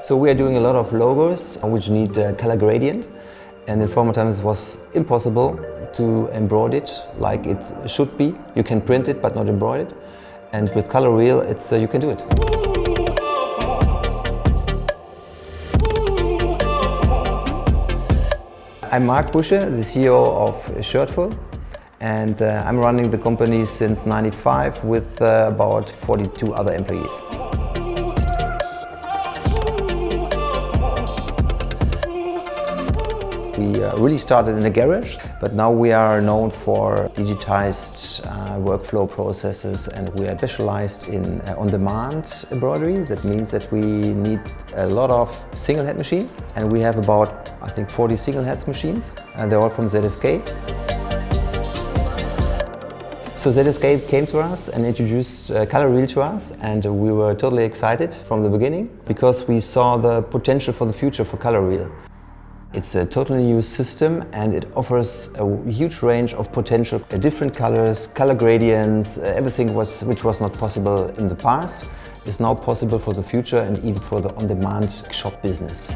So we are doing a lot of logos which need color gradient, and in former times it was impossible to embroider it like it should be. You can print it but not embroider it, and with Coloreel you can do it. I'm Mark Busche, the CEO of Shirtful, and I'm running the company since '95 with about 42 other employees. We really started in a garage, but now we are known for digitized workflow processes, and we are specialized in on-demand embroidery. That means that we need a lot of single head machines, and we have about, I think, 40 single heads machines, and they're all from ZSK. So ZSK came to us and introduced Coloreel to us, and we were totally excited from the beginning because we saw the potential for the future for Coloreel. It's a totally new system, and it offers a huge range of potential, different colors, color gradients, everything which was not possible in the past is now possible for the future and even for the on-demand shop business.